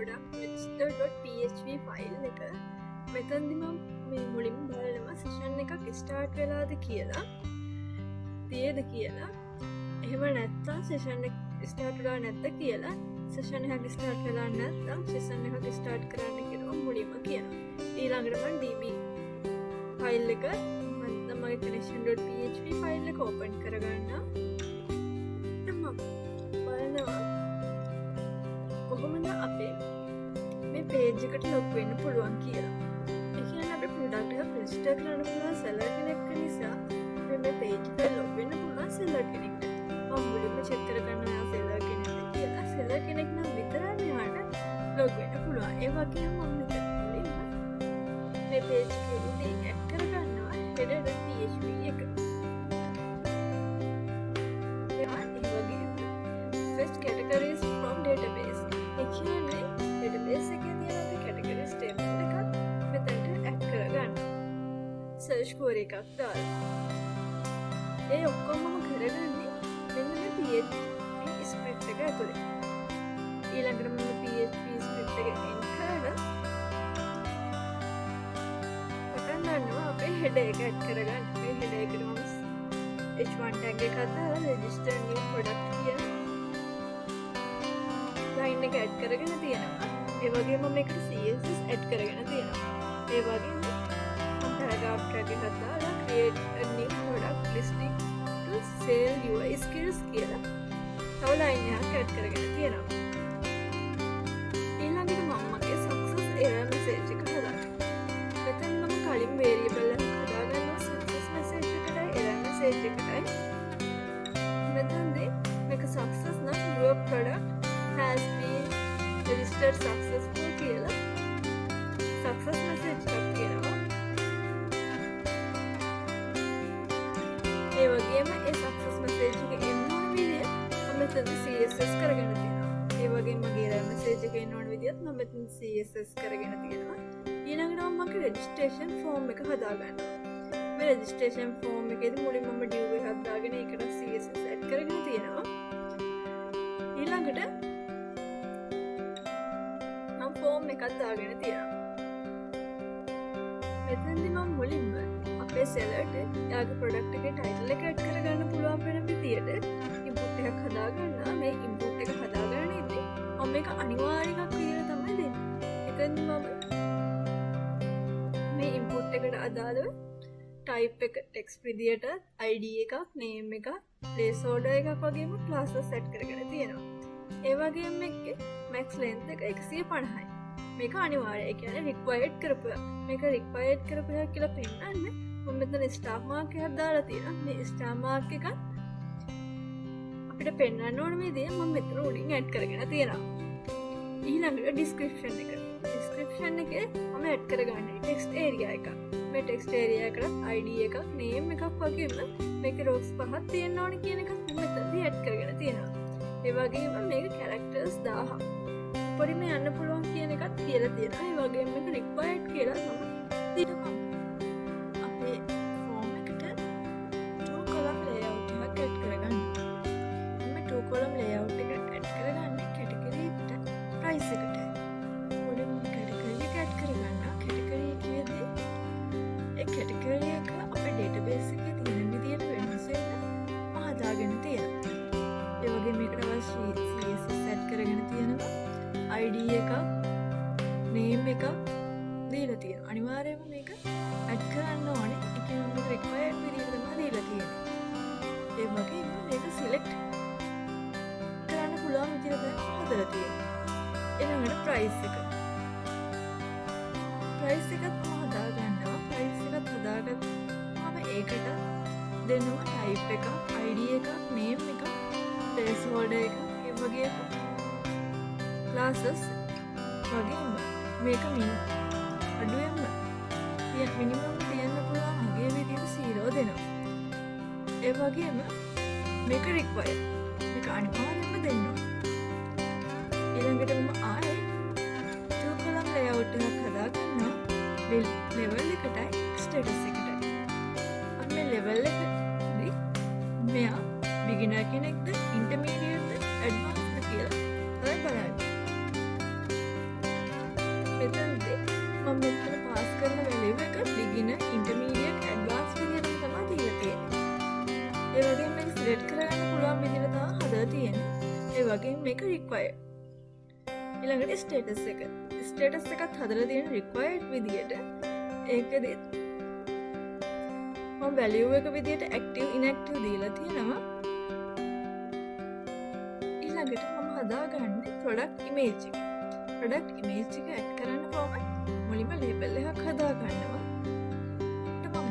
product register.php file එක මෙතනදි මම මේ මුලින්ම බලනවා සෙෂන් එකක් ස්ටාර්ට් වෙලාද කියලා තියෙද කියලා එහෙම නැත්තම් සෙෂන් එක ස්ටාර්ට් වෙලා නැද්ද කියලා සෙෂන් එකක් ස්ටාර්ට් වෙලා නැත්නම් සෙෂන් එකක් ස්ටාර්ට් කරන්න කියලා මුලින්ම කියනවා ඊළඟට මම db ෆයිල් එක මම මගේ connection.php ෆයිල් එක ඕපන් කරගන්නවා බලනවා කොහොමද අපේ මේ පේජ් එකට ලොග් වෙන්න පුළුවන් කියලා. ඒ කියන්නේ අපේ ප්‍රොඩක්ට් එක රෙජිස්ටර් කරන්න පුළුවන් සෙලර් කෙනෙක් නිසා අපේ මේ පේජ් එකට ලොග් වෙන්න පුළුවන් සෙලර් කෙනෙක්ට. මම මුලින්ම චෙක් කරගන්නවා එයා සෙලර් කෙනෙක්ද කියලා. සෙලර් කෙනෙක් නම් විතරයි මෙයාට ලොග් වෙන්න පුළුවන්. ඒ වගේම මම මෙතන මුලින්ම මේ පේජ් එකේදී ඇඩ් කරගන්නවා header.php එක. First categories from database. ඒ කියන්නේ database එකේ තියෙන අපේ categories table එකක් මෙතනට add කරගන්න. search query එකක් දාලා. ඒ ඔක්කොම කරගන්නේ මෙන්න මේ PHP script එක ඇතුලේ. ඊළඟට මම PHP script එක enter කරලා පටන් ගන්නවා අපේ header එක add කරගන්න. මේ header එකට මම h1 tag එකක් දාලා register new product කියන line එක add කරගෙන තියෙනවා. ඒ වගේම මේකට CSS add කරගෙන තියෙනවා. ඒ වගේම paragraph tag එකක් දාලා create a new product listing to sell your skills කියලා තව line එකක් add කරගෙන තියෙනවා. ඊළඟට මම මගේ success error message එක හදාගන්නවා. මෙතන මම කලින් variable එකක් හදාගන්නවා success message එකටයි error message එකටයි. මෙතනදී මේක success නම් your product has been registered successful කියලා success message එකක් තියෙනවා. ඒ වගේම ඒ success message එක එන්න ඕන විදිය මම මෙතන CSS කරගෙන තියෙනවා. ඒ වගේම මගේ error message එක එන්න ඕන විදියත් මම මෙතන CSS කරගෙන තියෙනවා. ඊළඟට මම මගේ registration form එක හදාගන්නවා. මේ registration form එකේදී මුලින්ම මම div එකක් දාගෙන ඒකට CSS add කරගෙන තියෙනවා. ඊළඟට ෆෝම් එකක් දාගෙන තියෙනවා. මෙතනදී මම මුලින්ම අපේ සෙලර්ට එයාගේ ප්‍රොඩක්ට් එකේ ටයිටල් එක ඇඩ් කරගන්න පුළුවන් වෙන විදියට ඉන්පුට් එකක් හදාගන්නවා. මේ ඉන්පුට් එක හදාගන්න ඉතින් මම මේක අනිවාර්ය එකක් කියලා තමයි දෙන්නේ. එතෙන්දී මම මේ ඉන්පුට් එකට අදාළව type එක text විදියට id එකක් name එකක් placeholder එකක් වගේම classes set කරගෙන තියෙනවා. ඒ වගේම මේකේ max length එක 150යි. මේක අනිවාර්යයි. ඒ කියන්නේ required කරපුවා. මේක required කරපුවා කියලා පෙන්නන්න මම මෙතන star mark එකක් දාලා තියෙනවා. මේ star mark එක අපිට පෙන්වන්න ඕන විදිය මම මෙතන උඩින් add කරගෙන තියෙනවා. ඊළඟට description එක. description එකේ මම add කරගන්නේ text area එකක්. මේ text area එකට id එකක් name එකක් වගේම මේකේ rows පහක් තියෙන්න ඕන කියන එක මම මෙතනදී add කරගෙන තියෙනවා. ඒ වගේම මේක characters 1000ක් පොඩිම යන්න පුළුවන් කියන එකත් කියලා තියෙනවා. ඒ වගේම මේක required කියලා තමයි තියෙනවා. අපේ form එකට two column layout එකක් add කරගන්න. මම two column layout එක add කරගන්නේ category එකට price එකට. මුලින්ම category එක add කරගන්න. category එකේදී ඒ category එක අපේ database එකේ තියෙන විදියට වෙනස් වෙන්න මම හදාගෙන තියෙනවා. ඒ වගේම මේකට අවශ්‍ය CSS set කරගෙන තියෙනවා. ID එකක් name එකක් දීලා තියෙනවා. අනිවාර්යයෙන්ම මේක add කරන්න ඕනේ. ඒ කියන්නේ මේක required විදිහට තමයි දීලා තියෙන්නේ. ඒ වගේම මේක select කරන්න පුළුවන් විදිහට තමයි හදලා තියෙන්නේ. ඊළඟට price එක. price එකත් මම හදා ගන්නවා. price එකත් හදාගත්තාම ඒකට දෙනවා type එකක්, ID එකක්, name එකක්, placeholder එකක්, ඒ වගේම classes වගේම මේක අඩුවෙන්ම මිනිමම් තියන්න පුළුවන් අගේ විදිහට 0 දෙනවා. ඒ වගේම මේක required. මේක අනිවාර්යයෙන්ම දෙන්න ඕනේ. ඊළඟට මම ආයේ two column layout එකක් හදාගන්නවා. level එකටයි status එකටයි. අපි මේ level එකදී මෙයා beginner කෙනෙක්ද intermediate ද advanced ද කියලා තමයි බලන්නේ. වගේ මේක required. ඊළඟට ස්ටේටස් එකත් හදලා තියෙන required විදියට ඒකෙදි මම value එක විදියට active inactive දීලා තියෙනවා. ඊළඟට මම හදාගන්නේ product image එක. product image එක add කරන්න කොහොමද? මුලින්ම label එකක් හදා ගන්නවා. ඊට මම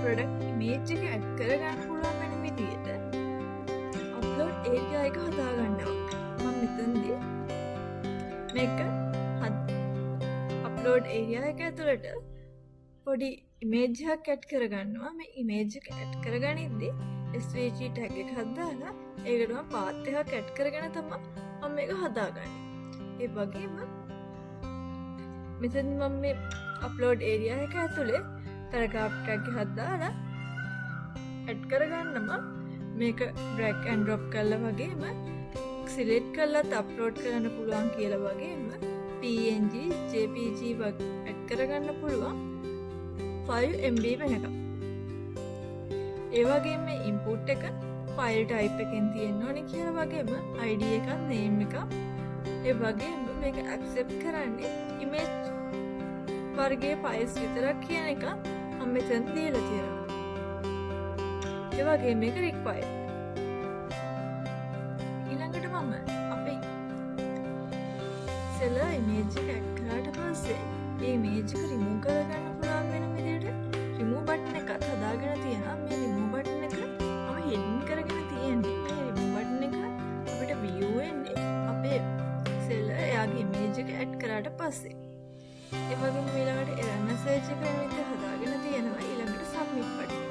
product image එක add කරගන්න පුළුවන් වෙන විදියට upload area එක හදා ගන්නවා. මම මෙතනදී මේක අප්ලෝඩ් ඒරියා එක ඇතුළට පොඩි ඉමේජ් එකක් ඇඩ් කරගන්නවා. මේ ඉමේජ් එක ඇඩ් කරගනිද්දී SVG ටැග් එක හදාලා ඒකට මම පාත් එකක් ඇඩ් කරගෙන තමයි මම මේක හදාගන්නේ. ඒ වගේම මෙතන මම මේ අප්ලෝඩ් ඒරියා එක ඇතුලේ පැරග්‍රාෆ් ටැග් එකක් හදාලා ඇඩ් කරගන්නවා. මේක drag and drop කරලා වගේම සිලෙක්ට් කරලත් අප්ලෝඩ් කරන්න පුළුවන් කියලා වගේම PNG, JPG වගේ ඇඩ් කරගන්න පුළුවන් 5MB වෙනකම්. ඒ වගේම මේ ඉන්පුට් එක ෆයිල් ටයිප් එකෙන් තියෙන්න ඕනේ කියලා වගේම ID එකක්, name එකක්, ඒ වගේම මේක accept කරන්නේ image වර්ගයේ files විතරක් කියන එක මම මෙතන දීලා තියෙනවා. ඒ වගේම මේක required. ඉමේජ් එක ඇඩ් කරාට පස්සේ මේ ඉමේජ් එක රිමූව් කරගන්න පුළුවන් වෙන විදිහට රිමූව් බටන් එකක් හදාගෙන තියෙනවා. මේ රිමූව් බටන් එක මම හිඩන් කරගෙන තියෙන්නේ. මේ රිමූව් බටන් එක අපිට view වෙන්නේ අපේ සෙල් එයාගේ ඉමේජ් එක ඇඩ් කරාට පස්සේ. ඒ වගේම ඊළඟට error message එක වෙන විදිහට හදාගෙන තියෙනවා. ඊළඟට submit button.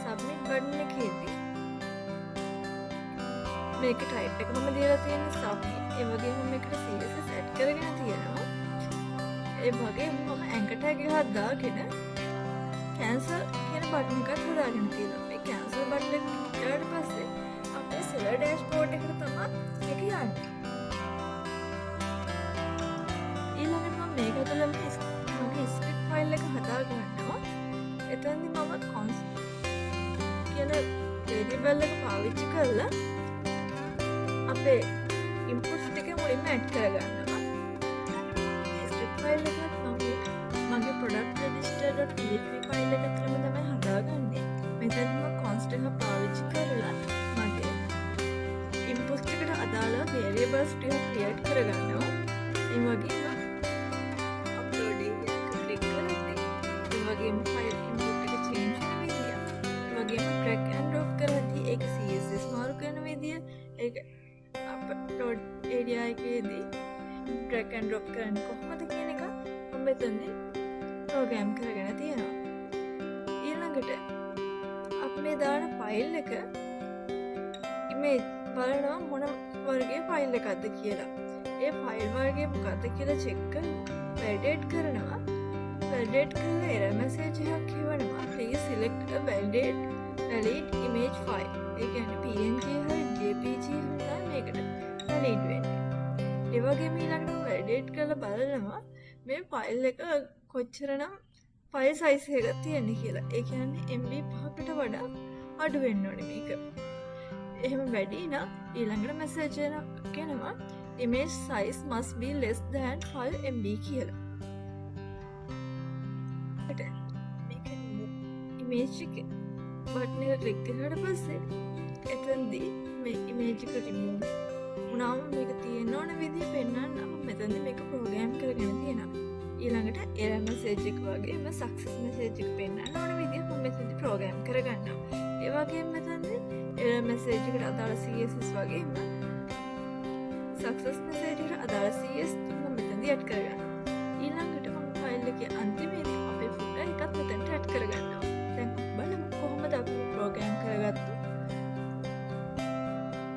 submit button එකේදී මේක type එක මම දීලා තියෙන්නේ submit. ඒ වගේම මේකට CSS add කරගෙන තියෙනවා. ඒ වගේම මම anchor tag එකක් දාගෙන cancel කියන බටන් එකක් හදාගෙන තියෙනවා. මේ cancel බටන් එක ඊට පස්සේ අපේ seller dashboard එකට තමයි මේක යන්නේ. ඊළඟට මම මේක ඇතුළේ මගේ script file එක හදා ගන්නවා. එතනදී මම const කියන variable එක පාවිච්චි කරලා අපේ inputs ටික මුලින්ම add කරගන්නවා. script file එකත් මගේ product register.php file එක ඇතුළේම තමයි හදාගන්නේ. මෙතන මම const එක පාවිච්චි කරලා මගේ inputs ටිකට අදාළ variables ටික create කරගන්නවා. ඒ වගේම upload area එක click කරද්දී ඒ වගේම file input එක change වෙන විදිය, ඒ වගේම drag and drop කරද්දී ඒක CSS මාරු කරන විදිය, ඒක අප්ලෝඩ් ඒරියා එකේදී drag and drop කරන්නේ කොහොමද කියන එක මම මෙතනදී ප්‍රෝග්‍රෑම් කරගෙන තියෙනවා. ඊළඟට අපි මේ දාන ෆයිල් එක ඉමේජ් බලනවා මොන වර්ගයේ ෆයිල් එකක්ද කියලා. ඒ ෆයිල් වර්ගය මොකක්ද කියලා චෙක් කරලා වැලිඩේට් කරනවා. වැලිඩේට් කරලා error message එකක් කියවනවා. please select a valid image file. ඒ කියන්නේ PNG හරි JPG හරි මේකට valid වෙන්නේ. ඒ වගේම ඊළඟට වැලිඩේට් කරලා බලනවා මේ ෆයිල් එක කොච්චරනම් ෆයිල් සයිස් එකක් තියෙන්නේ කියලා. ඒ කියන්නේ MB 5කට වඩා අඩු වෙන්න ඕනේ මේක. එහෙම වැඩි නම් ඊළඟට මැසේජ් එකක් එනවා image size must be less than 5 MB කියලා. මේක image එක බටන් එක ක්ලික් කරලා පස්සේ එතනදී මේ image එක remove වුණාම මේක තියෙන්න ඕන විදිහ පෙන්වන්න නම් මෙතනදී මේක ප්‍රෝග්‍රෑම් කරගෙන තියෙනවා. ඊළඟට error message එක වගේම success message එක පෙන්වන්න ඕන විදිහ මම මෙතනදී ප්‍රෝග්‍රෑම් කරගන්නවා. ඒ වගේම මෙතනදී error message එකට අදාළ CSS වගේම success message එකට අදාළ CSS මම මෙතනදී add කරගන්නවා. ඊළඟට මම ෆයිල් එකේ අන්තිමේදී අපේ footer එකත් මෙතනට add කරගන්නවා. දැන් බලමු කොහොමද අපි ප්‍රෝග්‍රෑම් කරගත්තු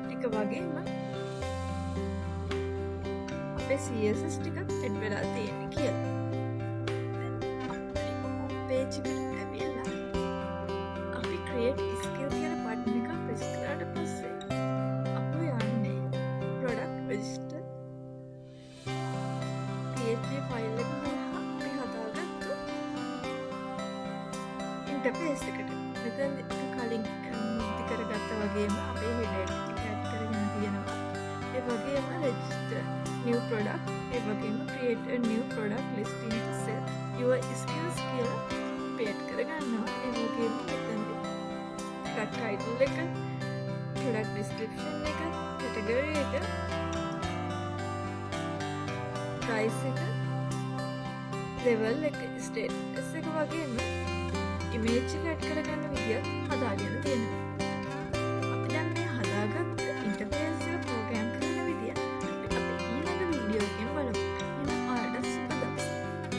ටික වගේම අපේ CSS ටිකත් add වෙලා තියෙන්නේ කියලා. දැන් අපේ page එකට ඇවිල්ලා අපි create skill කියලා බටන් එකක් press කරාට පස්සේ අපි යන්නේ product register PHP file එක හරහා අපි හදාගත්තු interface එකට. මෙතන කලින් ඉදි කරගත්තා වගේම අපේ header එක add කරගෙන තියෙනවා. ඒ වගේම register new product, ඒ වගේම create a new product listing to sell your skills කියලා create කරගන්නවා. ඒ වගේම මෙතනදී product title එක, product description එක, category එක, price එක, level එක, status එක වගේම image එක add කරගන්න විදියක් හදාගෙන තියෙනවා.